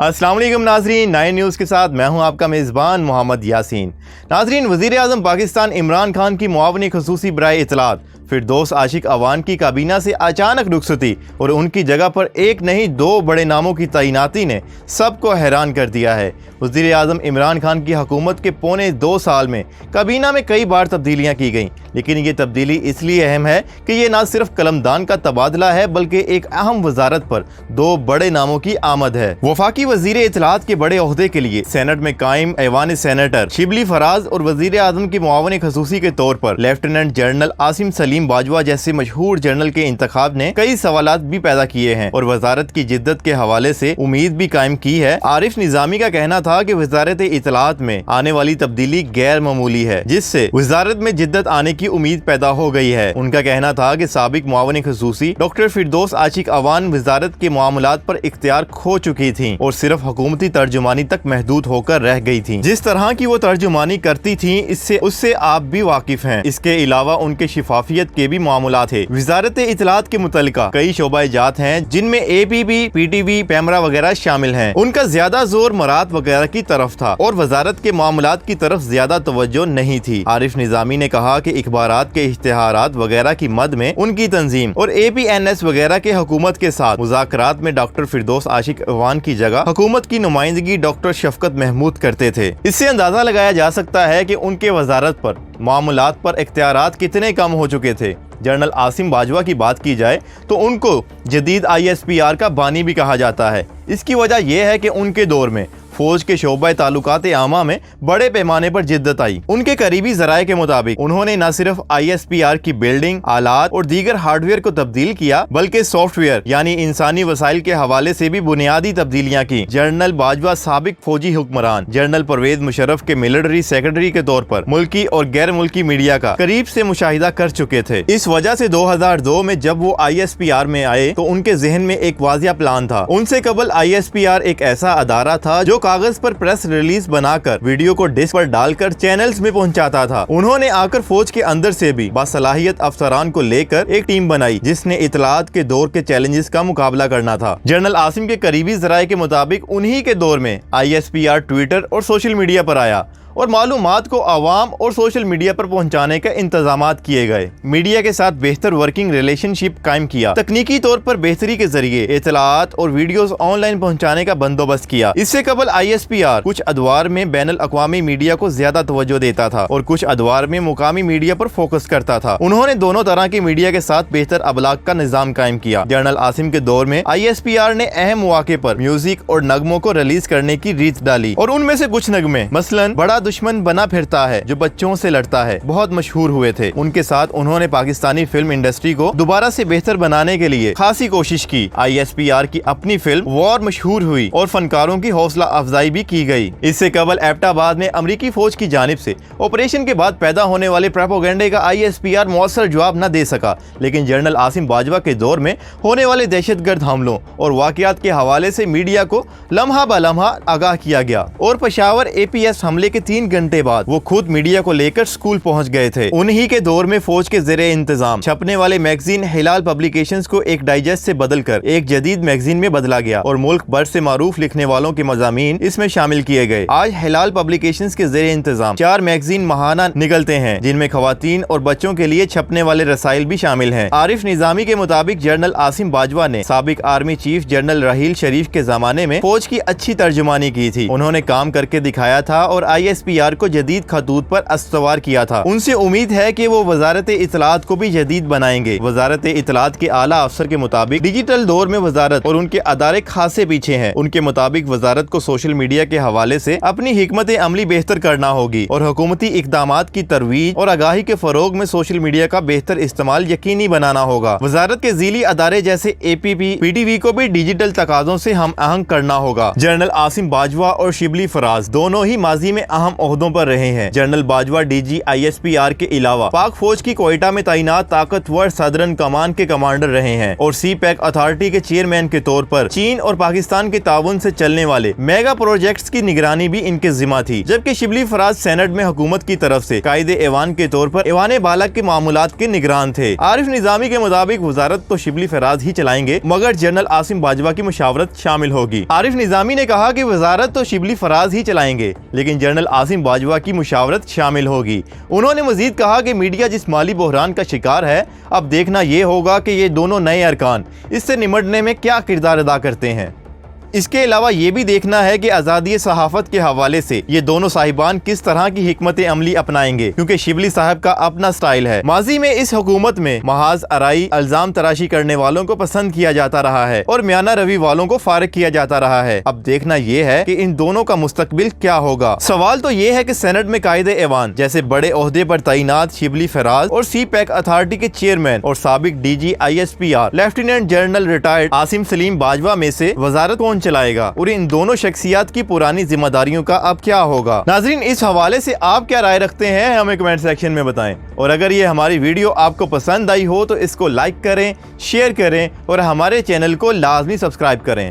अस्सलाम वालेकुम नाजरीन, 9 न्यूज़ के साथ मैं हूं आपका मेज़बान मोहम्मद यासीन। नाजरीन, वज़ीर आज़म पाकिस्तान इमरान खान की मुआवनी ख़ुसूसी बराए इत्तलात फिरदौस आशिक अवान की काबीना से अचानक रुखसती और उनकी जगह पर एक नहीं दो बड़े नामों की तैनाती ने सबको हैरान कर दिया है। वज़ीर आज़म इमरान खान की हुकूमत के पौने 2 साल में काबीना में कई बार तब्दीलियाँ की गईं, लेकिन ये तब्दीली इसलिए अहम है कि ये न सिर्फ कलमदान का तबादला है बल्कि एक अहम वजारत पर 2 बड़े नामों की आमद है। वफाकी वज़ीर इत्तलात के बड़े ओहदे के लिए सेनेट में कायम ऐवान सेनेटर शिबली फराज और वज़ीर आज़म की मुआवनी ख़ुसूसी के तौर पर लेफ्टिनेंट जनरल आसिम सलीम बाजवा जैसे मशहूर जनरल के इंतखाब ने कई सवालात भी पैदा किए हैं और वजारत की जिद्दत के हवाले से उम्मीद भी कायम की है। आरिफ निजामी का कहना था कि वजारत इत्तलात में आने वाली तब्दीली गैर मामूली है, जिससे वजारत में जिद्दत आने की उम्मीद पैदा हो गई है। उनका कहना था कि साबिक मुआवनी ख़ुसूसी डॉक्टर फिरदौस आशिक अवान वजारत के मामलात पर इख्तियार खो चुकी थी और सिर्फ हुकूमती तर्जुमानी तक महदूद होकर रह गई थी। जिस तरह की वो तर्जुमानी करती थी उससे आप भी वाकिफ हैं। इसके अलावा उनके शिफाफियत के भी मामला थे। वजारत इत्तलात के मुतल्लिका कई शोबा जात हैं जिनमें APB, PTV, पैमरा वगैरह शामिल हैं। उनका ज्यादा जोर मरात वगैरह की तरफ था और वजारत के मामलात की तरफ ज्यादा तवज्जो नहीं थी। आरिफ निजामी ने कहा कि इखबारात के इश्तिहारात वगैरह की मद में उनकी तंजीम और APNS वगैरह के हुकूमत के साथ मुज़ाकरात में डॉक्टर फिरदौस आशिक अवान की जगह हुकूमत की नुमाइंदगी डॉक्टर शफकत महमूद करते थे। इससे अंदाजा लगाया जा सकता है कि उनके वजारत पर मामलात पर इख्तियारात कितने कम हो चुके थे। जनरल आसिम बाजवा की बात की जाए तो उनको जदीद ISPR का बानी भी कहा जाता है। इसकी वजह यह है कि उनके दौर में फौज के शोबा ताल्लुकात आमा में बड़े पैमाने पर जिद्दत आई। उनके करीबी जराये के मुताबिक उन्होंने न सिर्फ ISPR की बिल्डिंग, आलात और दीगर हार्डवेयर को तब्दील किया बल्कि सॉफ्टवेयर यानी इंसानी वसाइल के हवाले से भी बुनियादी तब्दीलियां की। जनरल बाजवा साबिक फौजी हुक्मरान जनरल परवेज मुशर्रफ के मिलिट्री सेक्रेटरी के तौर पर मुल्की और गैर मुल्की मीडिया का करीब से मुशाहिदा कर चुके थे। इस वजह से 2002 में जब वो ISPR में आए तो उनके जहन में एक वाजिया प्लान था। उनसे कबल ISPR एक ऐसा अदारा था जो कागज पर प्रेस रिलीज बनाकर वीडियो को डिस्क पर डालकर चैनल्स में पहुंचाता था। उन्होंने आकर फौज के अंदर से भी बासलाहियत अफसरान को लेकर एक टीम बनाई जिसने इत्तलात के दौर के चैलेंजेस का मुकाबला करना था। जनरल आसिम के करीबी जराये के मुताबिक उन्हीं के दौर में ISPR ट्विटर और सोशल मीडिया पर आया और मालूमात को आवाम और सोशल मीडिया पर पहुंचाने के इंतजामात किए गए। मीडिया के साथ बेहतर वर्किंग रिलेशनशिप कायम किया। तकनीकी तौर पर बेहतरी के जरिए इत्तलात और वीडियोस ऑनलाइन पहुंचाने का बंदोबस्त किया। इससे कबल ISPR कुछ अदवार में बैनुल अक़वामी मीडिया को ज्यादा तवज्जो देता था और कुछ अदवार में मुकामी मीडिया पर फोकस करता था। उन्होंने दोनों तरह की मीडिया के साथ बेहतर अबलाग का निजाम कायम किया। जनरल आसिम के दौर में ISPR ने अहम मौके पर म्यूजिक और नगमों को रिलीज करने की रीत डाली और उनमें से कुछ नगमे मसलन बड़ा दुश्मन बना फिरता है जो बच्चों से लड़ता है बहुत मशहूर हुए थे। उनके साथ उन्होंने पाकिस्तानी फिल्म इंडस्ट्री को दोबारा से बेहतर बनाने के लिए खासी कोशिश की। ISPR की अपनी फिल्म वॉर मशहूर हुई और फनकारों की हौसला अफजाई भी की गई। इससे कबल एबटाबाद में अमरीकी फौज की जानिब से ऑपरेशन के बाद पैदा होने वाले प्रोपेगेंडे का ISPR मौसर जवाब न दे सका, लेकिन जनरल आसिम बाजवा के दौर में होने वाले दहशतगर्द हमलों और वाकयात के हवाले से मीडिया को लम्हा ब लम्हा आगाह किया गया और पेशावर APS हमले के 3 घंटे बाद वो खुद मीडिया को लेकर स्कूल पहुंच गए थे। उन्हीं के दौर में फौज के ज़ेरे इंतजाम छपने वाले मैगजीन हिलाल पब्लिकेशंस को एक डाइजेस्ट से बदलकर एक जदीद मैगजीन में बदला गया और मुल्क भर से मारूफ लिखने वालों के मज़ामीन इसमें शामिल किए गए। आज हिलाल पब्लिकेशंस के ज़ेरे इंतजाम 4 मैगजीन माहाना निकलते हैं जिनमें खवातीन और बच्चों के लिए छपने वाले रसाइल भी शामिल हैं। आरिफ निजामी के मुताबिक जनरल आसिम बाजवा ने साबिक आर्मी चीफ जनरल राहील शरीफ के जमाने में फौज की अच्छी तर्जुमानी की थी। उन्होंने काम करके दिखाया था और ISPR को जदीद खतूत पर अस्तवार किया था। उनसे उम्मीद है कि वो वजारत इत्तलात को भी जदीद बनाएंगे। वजारत इत्तलात के आला अफसर के मुताबिक डिजिटल दौर में वजारत और उनके अदारे खासे पीछे हैं। उनके मुताबिक वजारत को सोशल मीडिया के हवाले से अपनी हिकमत अमली बेहतर करना होगी और हुकूमती इकदामात की तरवीज और आगाही के फरोग में सोशल मीडिया का बेहतर इस्तेमाल यकीनी बनाना होगा। वजारत के ज़ीली अदारे जैसे APB, PTV को भी डिजिटल तकाज़ों से हम आहंग करना होगा। जनरल आसिम बाजवा और शिबली फराज दोनों ही माजी में अहम अहम ओहदों पर रहे हैं। जनरल बाजवा DG/ISPR के अलावा पाक फौज की क्वेटा में तैनात ताकतवर सदरन कमान के कमांडर रहे हैं और CPEC अथॉरिटी के चेयरमैन के तौर पर चीन और पाकिस्तान के ताउन से चलने वाले मेगा प्रोजेक्ट्स की निगरानी भी इनके जिम्मा थी। जबकि शिबली फराज सेनेट में हुकूमत की तरफ से कायदे ऐवान के तौर पर ऐवान बाला के मामूलात के निगरान थे। आरिफ निजामी के मुताबिक वजारत तो शिबली फराज ही चलाएंगे मगर जनरल आसिम बाजवा की मुशावरत शामिल होगी। आरिफ निजामी ने कहा कि वजारत तो शिबली फराज ही चलाएंगे लेकिन जनरल आसिम बाजवा की मुशावरत शामिल होगी। उन्होंने मजीद कहा कि मीडिया जिस माली बहरान का शिकार है, अब देखना ये होगा कि ये दोनों नए अरकान इससे निमटने में क्या किरदार अदा करते हैं। इसके अलावा ये भी देखना है कि आज़ादी सहाफ़त के हवाले से ये दोनों साहिबान किस तरह की हिकमत अमली अपनाएंगे, क्योंकि शिबली साहब का अपना स्टाइल है। माजी में इस हुकूमत में महाज अराई इल्जाम तराशी करने वालों को पसंद किया जाता रहा है और म्याना रवि वालों को फारिग किया जाता रहा है। अब देखना ये है कि इन दोनों का मुस्तकबिल क्या होगा। सवाल तो ये है कि सेनेट में कायदे ऐवान जैसे बड़े ओहदे पर तैनात शिबली फराज और CPEC अथॉरिटी के चेयरमैन और साबिक DG/ISPR lieutenant general retired Asim Salim Bajwa में से वजारत कौन चलाएगा और इन दोनों शख्सियात की पुरानी जिम्मेदारियों का अब क्या होगा। नाजरीन, इस हवाले से आप क्या राय रखते हैं हमें कमेंट सेक्शन में बताएं और अगर ये हमारी वीडियो आपको पसंद आई हो तो इसको लाइक करें, शेयर करें और हमारे चैनल को लाजमी सब्सक्राइब करें।